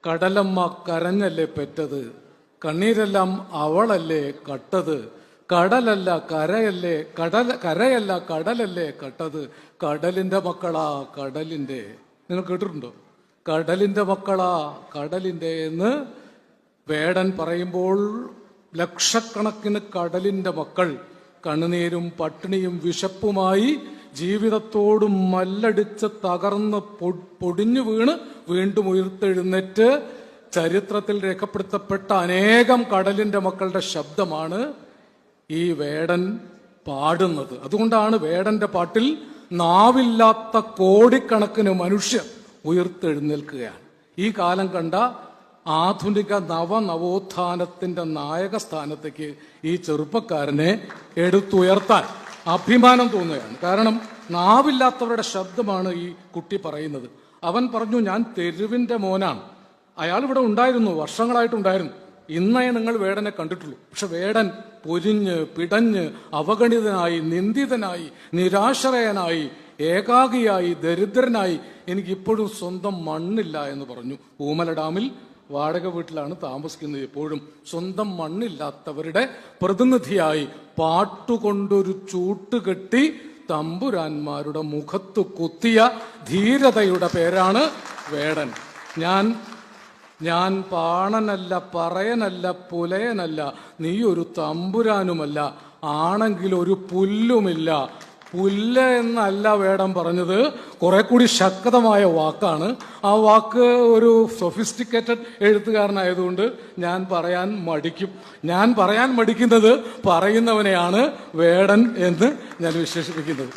കടലമ്മ കരഞ്ഞല്ലേ പെറ്റത്, കണ്ണീരെല്ലാം അവളല്ലേ കട്ടത്. കടലല്ല കരയല്ലേ കരയല്ല കടലല്ലേ കട്ടത്. കടലിന്റെ മക്കളാ കടലിന്റെ. നിങ്ങൾ കേട്ടിട്ടുണ്ടോ? കടലിന്റെ മക്കളാ കടലിന്റെ എന്ന് വേടൻ പറയുമ്പോൾ ലക്ഷക്കണക്കിന് കടലിന്റെ മക്കൾ കണ്ണുനീരും പട്ടിണിയും വിശപ്പുമായി ജീവിതത്തോടും മല്ലടിച്ച് തകർന്ന് പൊടിഞ്ഞു വീണ് വീണ്ടും ഉയർത്തെഴുന്നേറ്റ് ചരിത്രത്തിൽ രേഖപ്പെടുത്തപ്പെട്ട അനേകം കടലിന്റെ മക്കളുടെ ശബ്ദമാണ് ഈ വേടൻ പാടുന്നത്. അതുകൊണ്ടാണ് വേടന്റെ പാട്ടിൽ നാവില്ലാത്ത കോടിക്കണക്കിന് മനുഷ്യർ ഉയർത്തെഴുന്നേൽക്കുകയാണ്. ഈ കാലം കണ്ട ആധുനിക നവോത്ഥാനത്തിന്റെ നായക സ്ഥാനത്തേക്ക് ഈ ചെറുപ്പക്കാരനെ എടുത്തുയർത്താൻ അഭിമാനം തോന്നുകയാണ്. കാരണം നാവില്ലാത്തവരുടെ ശബ്ദമാണ് ഈ കുട്ടി പറയുന്നത്. അവൻ പറഞ്ഞു, ഞാൻ തെരുവിന്റെ മോനാണ്. അയാൾ ഇവിടെ ഉണ്ടായിരുന്നു, വർഷങ്ങളായിട്ടുണ്ടായിരുന്നു. ഇന്നേ നിങ്ങൾ വേടനെ കണ്ടിട്ടുള്ളൂ. പക്ഷെ വേടൻ പൊരിഞ്ഞ് പിടഞ്ഞ് അവഗണിതനായി, നിന്ദിതനായി, നിരാശ്രയനായി, ഏകാഗിയായി, ദരിദ്രനായി, എനിക്കിപ്പോഴും സ്വന്തം മണ്ണില്ല എന്ന് പറഞ്ഞു. ഊമല ഡാമിൽ വാടക വീട്ടിലാണ് താമസിക്കുന്നത്. എപ്പോഴും സ്വന്തം മണ്ണില്ലാത്തവരുടെ പ്രതിനിധിയായി പാട്ടുകൊണ്ടൊരു ചൂട്ടുകെട്ടി തമ്പുരാന്മാരുടെ മുഖത്ത് കുത്തിയ ധീരതയുടെ പേരാണ് വേടൻ. ഞാൻ പാണനല്ല, പറയനല്ല, പുലയനല്ല, നീ ഒരു തമ്പുരാനുമല്ല, ആണെങ്കിൽ ഒരു പുല്ലുമില്ല. പുല്ല എന്നല്ല വേടൻ പറഞ്ഞത്, കുറെ കൂടി ശക്തമായ വാക്കാണ്. ആ വാക്ക് ഒരു സൊഫിസ്റ്റിക്കേറ്റഡ് എഴുത്തുകാരനായതുകൊണ്ട് ഞാൻ പറയാൻ മടിക്കുന്നത് പറയുന്നവനെയാണ് വേടൻ എന്ന് ഞാൻ വിശേഷിപ്പിക്കുന്നത്.